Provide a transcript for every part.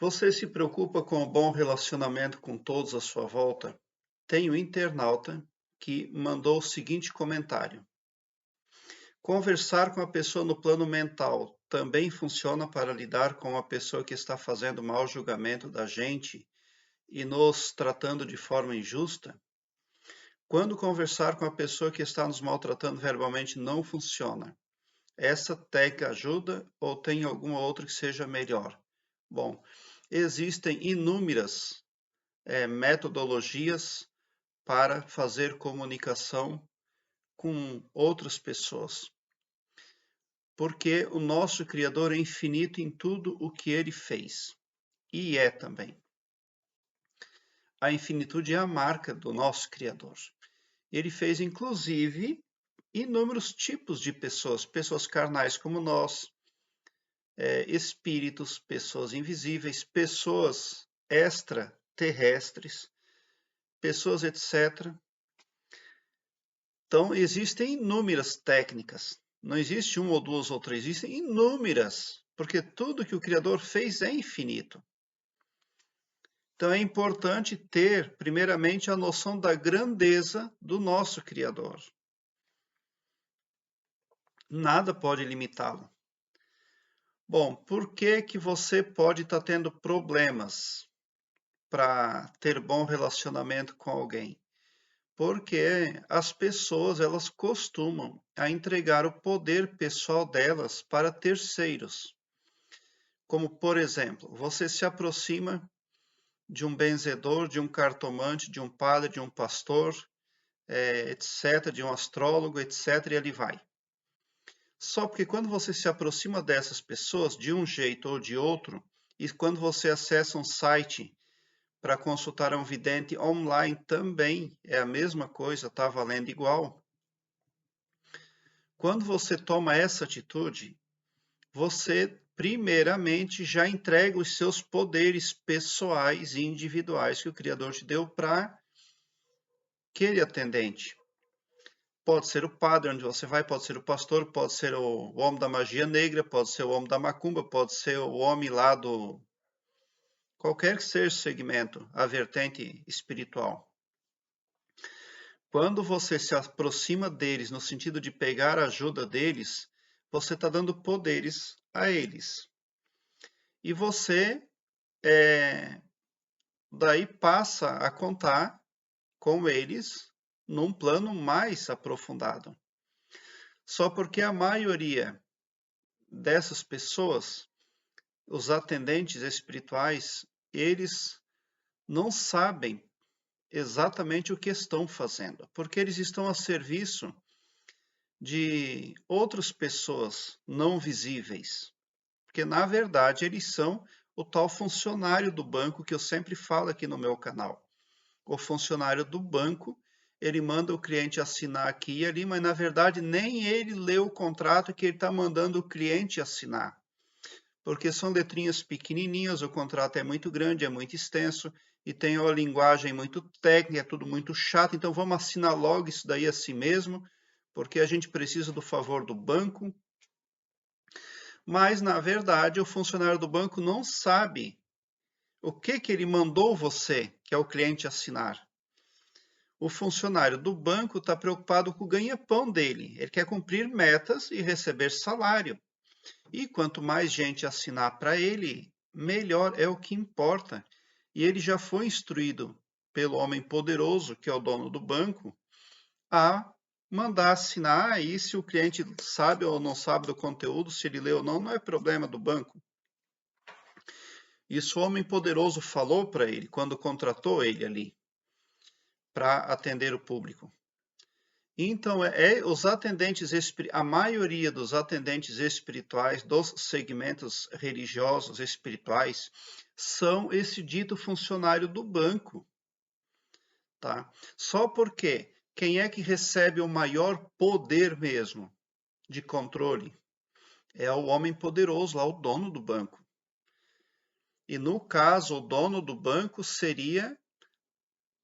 Você se preocupa com o bom relacionamento com todos à sua volta? Tem um internauta que mandou o seguinte comentário: conversar com a pessoa no plano mental também funciona para lidar com a pessoa que está fazendo mau julgamento da gente e nos tratando de forma injusta? Quando conversar com a pessoa que está nos maltratando verbalmente não funciona, essa técnica ajuda ou tem alguma outra que seja melhor? Bom, existem inúmeras metodologias para fazer comunicação com outras pessoas, porque o nosso Criador é infinito em tudo o que ele fez e é também. A infinitude é a marca do nosso Criador. Ele fez, inclusive, inúmeros tipos de pessoas, pessoas carnais como nós, espíritos, pessoas invisíveis, pessoas extraterrestres, pessoas etc. Então, existem inúmeras técnicas. Não existe uma ou duas ou três, existem inúmeras, porque tudo que o Criador fez é infinito. Então, é importante ter, primeiramente, a noção da grandeza do nosso Criador. Nada pode limitá-lo. Bom, por que que você pode estar tendo problemas para ter bom relacionamento com alguém? Porque as pessoas elas costumam a entregar o poder pessoal delas para terceiros. Como, por exemplo, você se aproxima de um benzedor, de um cartomante, de um padre, de um pastor, etc., de um astrólogo, etc., e ele vai. Só porque quando você se aproxima dessas pessoas, de um jeito ou de outro, e quando você acessa um site para consultar um vidente online também é a mesma coisa, está valendo igual. Quando você toma essa atitude, você primeiramente já entrega os seus poderes pessoais e individuais que o Criador te deu para aquele atendente. Pode ser o padre onde você vai, pode ser o pastor, pode ser o homem da magia negra, pode ser o homem da macumba, pode ser o homem lá do... qualquer que seja o segmento, a vertente espiritual. Quando você se aproxima deles no sentido de pegar a ajuda deles, você está dando poderes a eles. E você daí passa a contar com eles num plano mais aprofundado. Só porque a maioria dessas pessoas, os atendentes espirituais, eles não sabem exatamente o que estão fazendo, porque eles estão a serviço de outras pessoas não visíveis, porque na verdade eles são o tal funcionário do banco que eu sempre falo aqui no meu canal. O funcionário do banco, ele manda o cliente assinar aqui e ali, mas na verdade nem ele leu o contrato que ele está mandando o cliente assinar. Porque são letrinhas pequenininhas, o contrato é muito grande, é muito extenso, e tem uma linguagem muito técnica, é tudo muito chato, então vamos assinar logo isso daí a si mesmo, porque a gente precisa do favor do banco. Mas, na verdade, o funcionário do banco não sabe o que ele mandou você, que é o cliente, assinar. O funcionário do banco está preocupado com o ganha-pão dele. Ele quer cumprir metas e receber salário. E quanto mais gente assinar para ele, melhor é o que importa. E ele já foi instruído pelo homem poderoso, que é o dono do banco, a mandar assinar. E se o cliente sabe ou não sabe do conteúdo, se ele leu ou não, não é problema do banco. Isso o homem poderoso falou para ele quando contratou ele ali para atender o público. Então, os atendentes, a maioria dos atendentes espirituais, dos segmentos religiosos espirituais, são esse dito funcionário do banco. Tá? Só porque quem é que recebe o maior poder mesmo de controle? É o homem poderoso lá, o dono do banco. E no caso, o dono do banco seria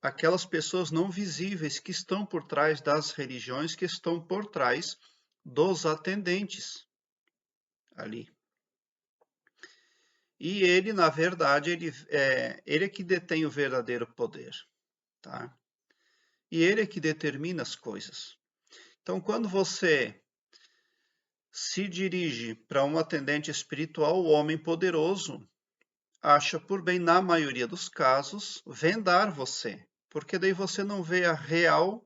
aquelas pessoas não visíveis que estão por trás das religiões, que estão por trás dos atendentes ali. E ele, na verdade, ele é que detém o verdadeiro poder, tá? E ele é que determina as coisas. Então, quando você se dirige para um atendente espiritual, o homem poderoso acha por bem, na maioria dos casos, vendar você, porque daí você não vê a real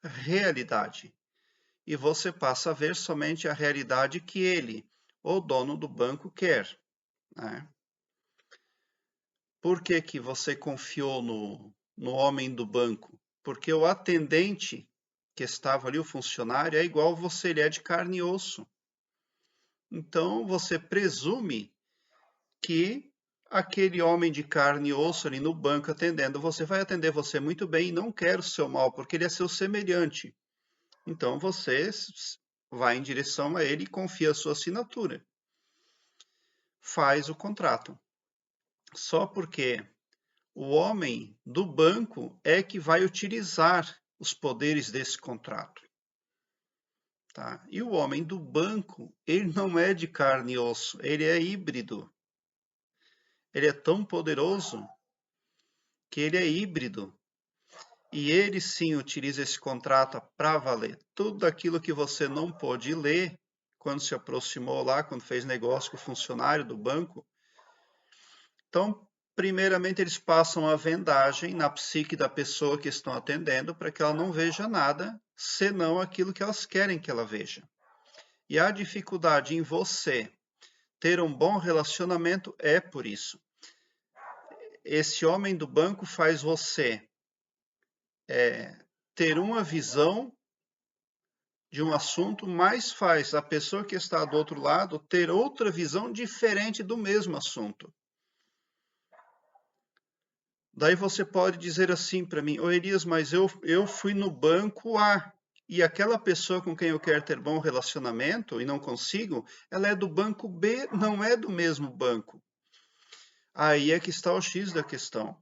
realidade e você passa a ver somente a realidade que ele, o dono do banco, quer, né? Por que que você confiou no homem do banco? Porque o atendente que estava ali, o funcionário, é igual você, ele é de carne e osso. Então você presume que aquele homem de carne e osso ali no banco atendendo, você vai atender você muito bem e não quer o seu mal, porque ele é seu semelhante. Então você vai em direção a ele e confia a sua assinatura. Faz o contrato. Só porque o homem do banco é que vai utilizar os poderes desse contrato. Tá? E o homem do banco, ele não é de carne e osso, ele é híbrido. Ele é tão poderoso que ele é híbrido. E ele sim utiliza esse contrato para valer. Tudo aquilo que você não pôde ler quando se aproximou lá, quando fez negócio com o funcionário do banco. Então, primeiramente, eles passam a vendagem na psique da pessoa que estão atendendo para que ela não veja nada, senão aquilo que elas querem que ela veja. E a dificuldade em você ter um bom relacionamento é por isso. Esse homem do banco faz você ter uma visão de um assunto, mas faz a pessoa que está do outro lado ter outra visão diferente do mesmo assunto. Daí você pode dizer assim para mim, ô Elias, mas eu fui no banco A e aquela pessoa com quem eu quero ter bom relacionamento e não consigo, ela é do banco B, não é do mesmo banco. Aí é que está o X da questão.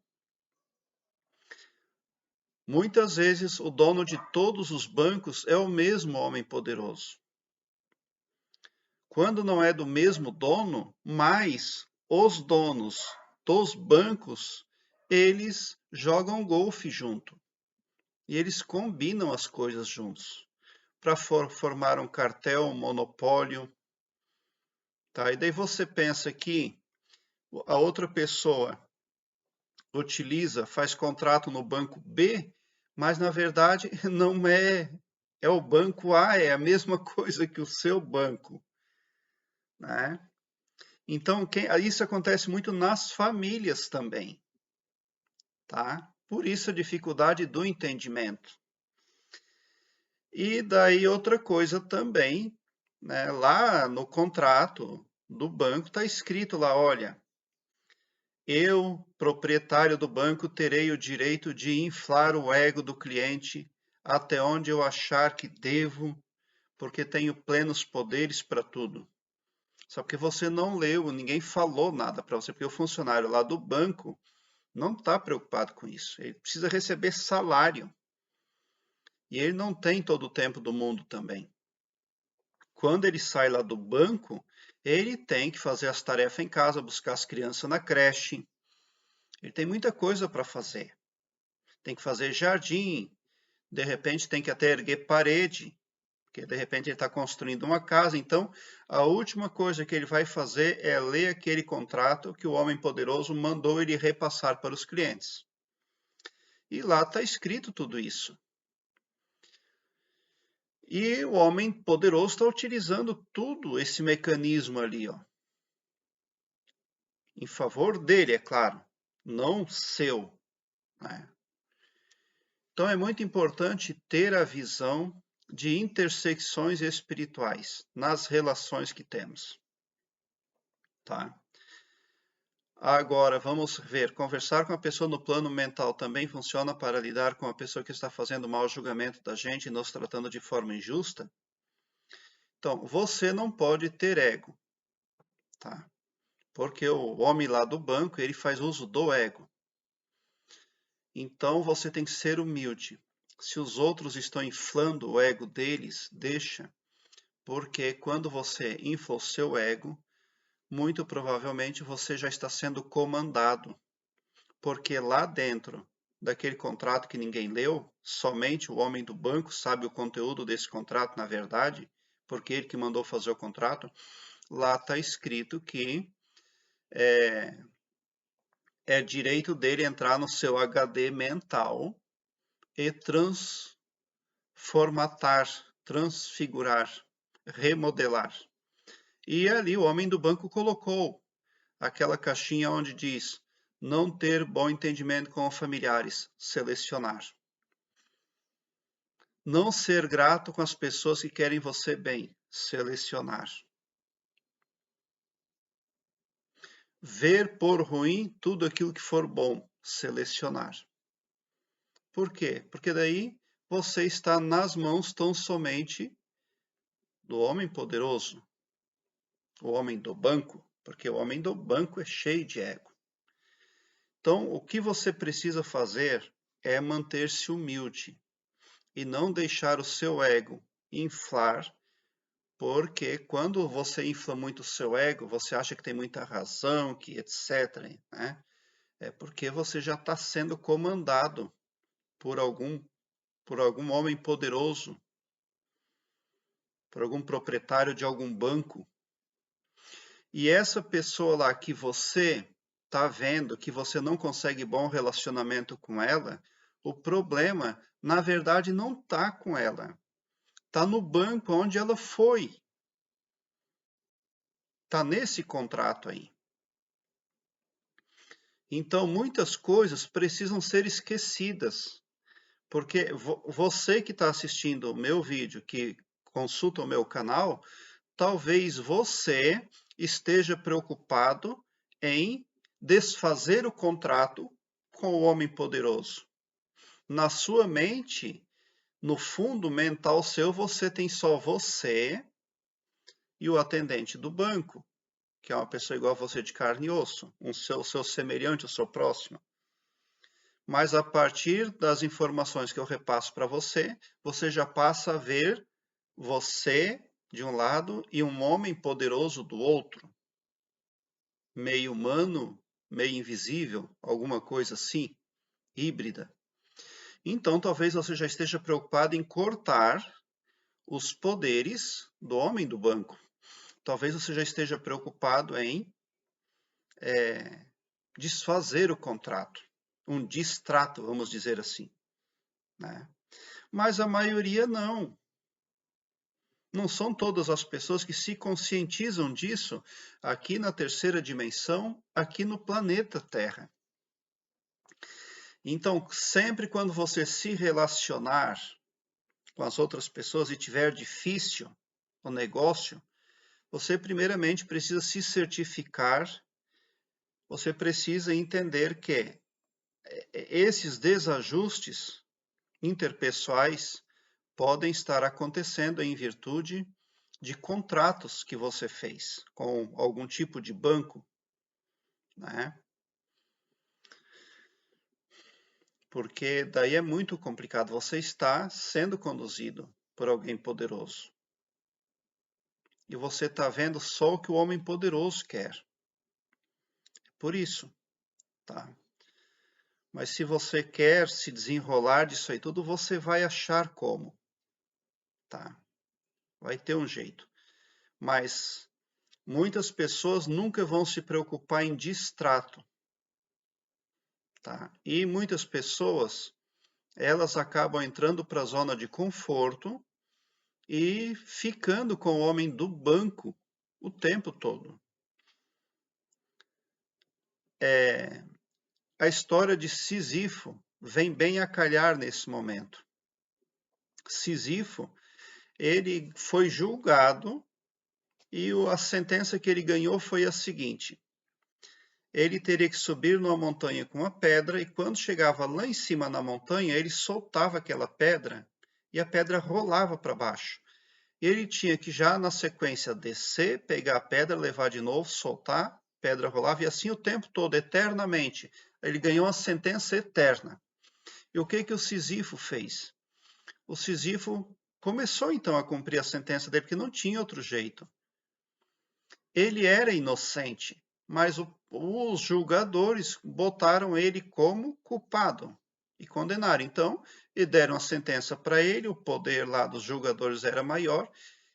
Muitas vezes o dono de todos os bancos é o mesmo homem poderoso. Quando não é do mesmo dono, mas os donos dos bancos, eles jogam golfe junto. E eles combinam as coisas juntos para formar um cartel, um monopólio. Tá? E daí você pensa que a outra pessoa utiliza, faz contrato no banco B, mas na verdade não é, é o banco A, é a mesma coisa que o seu banco, né? Então, isso acontece muito nas famílias também, tá? Por isso a dificuldade do entendimento. E daí outra coisa também, né? Lá no contrato do banco está escrito lá, olha, eu, proprietário do banco, terei o direito de inflar o ego do cliente até onde eu achar que devo, porque tenho plenos poderes para tudo. Só que você não leu, ninguém falou nada para você, porque o funcionário lá do banco não está preocupado com isso. Ele precisa receber salário. E ele não tem todo o tempo do mundo também. Quando ele sai lá do banco, ele tem que fazer as tarefas em casa, buscar as crianças na creche. Ele tem muita coisa para fazer. Tem que fazer jardim, de repente tem que até erguer parede, porque de repente ele está construindo uma casa. Então, a última coisa que ele vai fazer é ler aquele contrato que o homem poderoso mandou ele repassar para os clientes. E lá está escrito tudo isso. E o homem poderoso está utilizando tudo esse mecanismo ali, ó, em favor dele, é claro, não seu, né? Então é muito importante ter a visão de intersecções espirituais nas relações que temos, tá? Agora, vamos ver, conversar com a pessoa no plano mental também funciona para lidar com a pessoa que está fazendo mau julgamento da gente e nos tratando de forma injusta? Então, você não pode ter ego, tá? Porque o homem lá do banco, ele faz uso do ego. Então, você tem que ser humilde. Se os outros estão inflando o ego deles, deixa. Porque quando você infla o seu ego, muito provavelmente você já está sendo comandado, porque lá dentro daquele contrato que ninguém leu, somente o homem do banco sabe o conteúdo desse contrato, na verdade, porque ele que mandou fazer o contrato. Lá está escrito que é direito dele entrar no seu HD mental e transformatar, transfigurar, remodelar. E ali o homem do banco colocou aquela caixinha onde diz: não ter bom entendimento com familiares, selecionar. Não ser grato com as pessoas que querem você bem, selecionar. Ver por ruim tudo aquilo que for bom, selecionar. Por quê? Porque daí você está nas mãos tão somente do homem poderoso, o homem do banco, porque o homem do banco é cheio de ego. Então, o que você precisa fazer é manter-se humilde e não deixar o seu ego inflar, porque quando você infla muito o seu ego, você acha que tem muita razão, que etc., né? É porque você já está sendo comandado por algum homem poderoso, por algum proprietário de algum banco. E essa pessoa lá que você está vendo, que você não consegue bom relacionamento com ela, o problema, na verdade, não está com ela. Está no banco onde ela foi. Está nesse contrato aí. Então, muitas coisas precisam ser esquecidas. Porque você que está assistindo o meu vídeo, que consulta o meu canal, talvez você esteja preocupado em desfazer o contrato com o homem poderoso. Na sua mente, no fundo mental seu, você tem só você e o atendente do banco, que é uma pessoa igual a você de carne e osso, seu semelhante, o seu próximo. Mas a partir das informações que eu repasso para você, você já passa a ver você de um lado e um homem poderoso do outro. Meio humano, meio invisível, alguma coisa assim, híbrida. Então, talvez você já esteja preocupado em cortar os poderes do homem do banco. Talvez você já esteja preocupado em desfazer o contrato, um distrato, vamos dizer assim, né? Mas a maioria não. Não são todas as pessoas que se conscientizam disso aqui na terceira dimensão, aqui no planeta Terra. Então, sempre quando você se relacionar com as outras pessoas e tiver difícil o negócio, você primeiramente precisa se certificar, você precisa entender que esses desajustes interpessoais podem estar acontecendo em virtude de contratos que você fez com algum tipo de banco, né? Porque daí é muito complicado. Você está sendo conduzido por alguém poderoso. E você está vendo só o que o homem poderoso quer. Por isso, tá? Mas se você quer se desenrolar disso aí tudo, você vai achar como, tá? Vai ter um jeito. Mas muitas pessoas nunca vão se preocupar em distrato, tá? E muitas pessoas, elas acabam entrando para a zona de conforto e ficando com o homem do banco o tempo todo. A história de Sísifo vem bem a calhar nesse momento. Sísifo, ele foi julgado e a sentença que ele ganhou foi a seguinte: ele teria que subir numa montanha com uma pedra e quando chegava lá em cima na montanha, ele soltava aquela pedra e a pedra rolava para baixo. Ele tinha que já na sequência descer, pegar a pedra, levar de novo, soltar, pedra rolava e assim o tempo todo, eternamente. Ele ganhou uma sentença eterna. E o que o Sísifo fez? O Sísifo começou então a cumprir a sentença dele, porque não tinha outro jeito. ele era inocente, mas os julgadores botaram ele como culpado e condenaram. Então, e deram a sentença para ele, o poder lá dos julgadores era maior,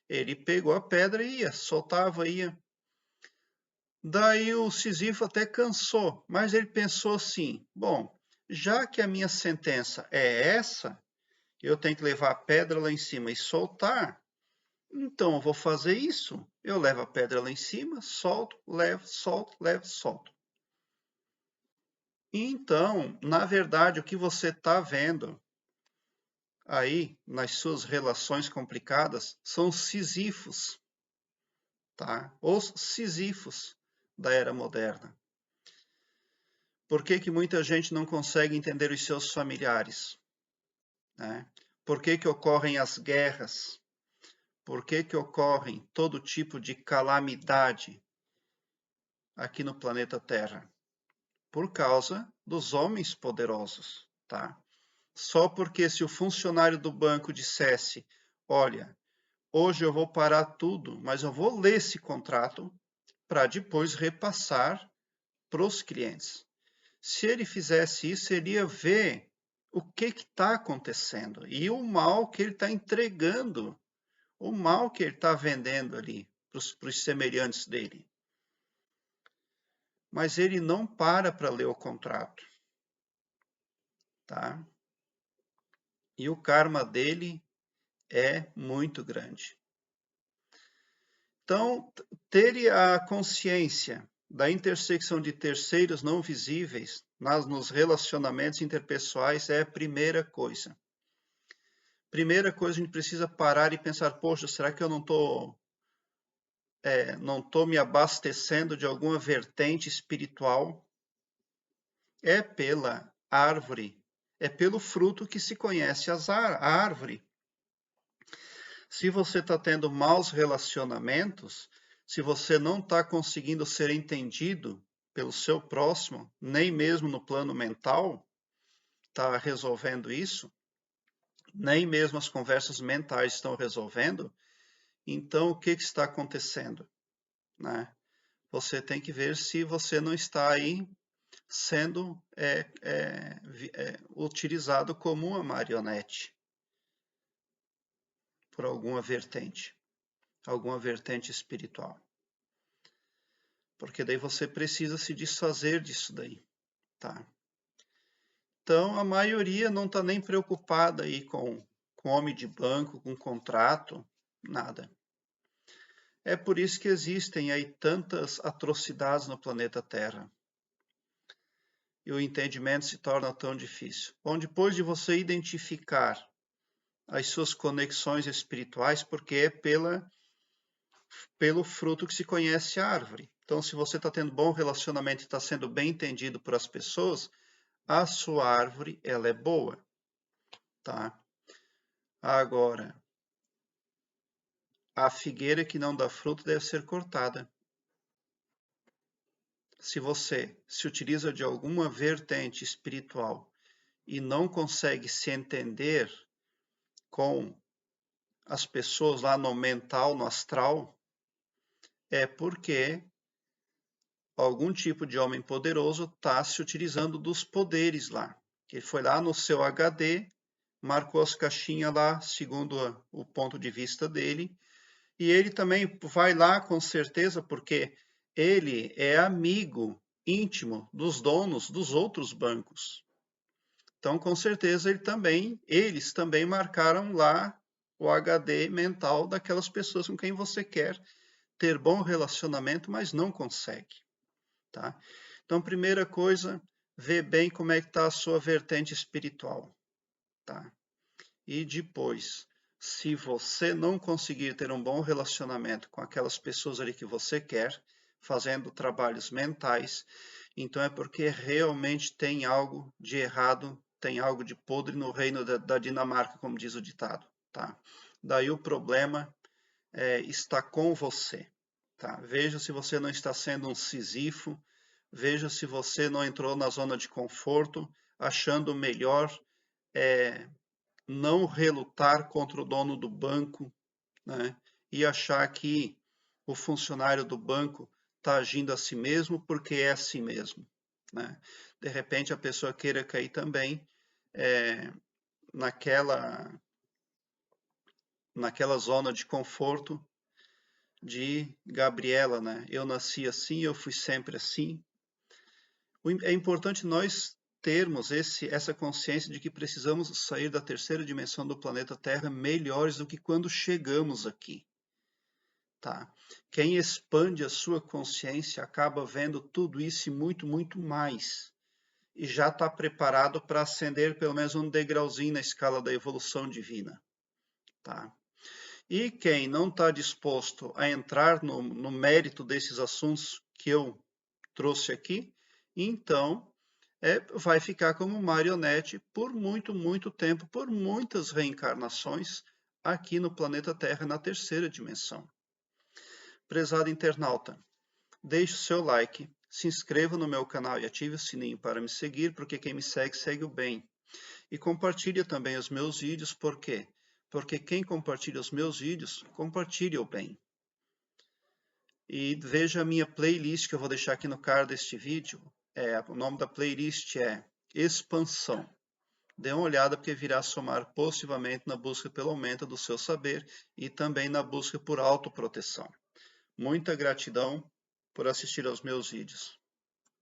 ele pegou a pedra e ia, soltava, ia. Daí o Sísifo até cansou, mas ele pensou assim: bom, já que a minha sentença é essa, eu tenho que levar a pedra lá em cima e soltar, então eu vou fazer isso. Eu levo a pedra lá em cima, solto, levo, solto, levo, solto. Então, na verdade, o que você está vendo aí nas suas relações complicadas são os Sísifos, tá? Os Sísifos da era moderna. Por que que muita gente não consegue entender os seus familiares, né? Por que que ocorrem as guerras? Por que que ocorrem todo tipo de calamidade aqui no planeta Terra? Por causa dos homens poderosos, tá? Só porque se o funcionário do banco dissesse, olha, hoje eu vou parar tudo, mas eu vou ler esse contrato para depois repassar para os clientes. Se ele fizesse isso, ele ia ver o que está acontecendo e o mal que ele está entregando, o mal que ele está vendendo ali para os semelhantes dele. Mas ele não para ler o contrato, tá? E o karma dele é muito grande. Então, ter a consciência da intersecção de terceiros não visíveis nos relacionamentos interpessoais é a primeira coisa. Primeira coisa, a gente precisa parar e pensar, poxa, será que eu não estou me abastecendo de alguma vertente espiritual? É pela árvore, é pelo fruto que se conhece a árvore. Se você está tendo maus relacionamentos, se você não está conseguindo ser entendido pelo seu próximo, nem mesmo no plano mental, está resolvendo isso, nem mesmo as conversas mentais estão resolvendo, então o que está acontecendo, né? Você tem que ver se você não está aí sendo utilizado como uma marionete por alguma vertente espiritual. Porque daí você precisa se desfazer disso daí, tá? Então, a maioria não está nem preocupada aí com homem de banco, com contrato, nada. É por isso que existem aí tantas atrocidades no planeta Terra. E o entendimento se torna tão difícil. Bom, depois de você identificar as suas conexões espirituais, porque é pelo fruto que se conhece a árvore. Então, se você está tendo bom relacionamento e está sendo bem entendido por as pessoas, a sua árvore ela é boa, tá? Agora, a figueira que não dá fruto deve ser cortada. Se você se utiliza de alguma vertente espiritual e não consegue se entender com as pessoas lá no mental, no astral, é porque algum tipo de homem poderoso está se utilizando dos poderes lá. Ele foi lá no seu HD, marcou as caixinhas lá, segundo o ponto de vista dele, e ele também vai lá com certeza porque ele é amigo íntimo dos donos dos outros bancos. Então, com certeza, eles também marcaram lá o HD mental daquelas pessoas com quem você quer ter bom relacionamento, mas não consegue, tá? Então, primeira coisa, vê bem como é que está a sua vertente espiritual, tá? E depois, se você não conseguir ter um bom relacionamento com aquelas pessoas ali que você quer, fazendo trabalhos mentais, então é porque realmente tem algo de errado, tem algo de podre no reino da Dinamarca, como diz o ditado, tá? Daí o problema está com você, tá? Veja se você não está sendo um Sísifo, veja se você não entrou na zona de conforto, achando melhor não relutar contra o dono do banco, né? E achar que o funcionário do banco está agindo a si mesmo porque é assim mesmo, né? De repente a pessoa queira cair também naquela zona de conforto de Gabriela, né? Eu nasci assim, eu fui sempre assim. É importante nós termos essa consciência de que precisamos sair da terceira dimensão do planeta Terra melhores do que quando chegamos aqui. Tá? Quem expande a sua consciência acaba vendo tudo isso e muito, muito mais. E já está preparado para ascender pelo menos um degrauzinho na escala da evolução divina. Tá? E quem não está disposto a entrar no mérito desses assuntos que eu trouxe aqui, então vai ficar como marionete por muito, muito tempo, por muitas reencarnações aqui no planeta Terra, na terceira dimensão. Prezado internauta, deixe o seu like, se inscreva no meu canal e ative o sininho para me seguir, porque quem me segue, segue o bem. E compartilhe também os meus vídeos, por quê? Porque quem compartilha os meus vídeos, compartilha o bem. E veja a minha playlist que eu vou deixar aqui no card deste vídeo. O nome da playlist é Expansão. Dê uma olhada porque virá somar positivamente na busca pelo aumento do seu saber e também na busca por autoproteção. Muita gratidão por assistir aos meus vídeos.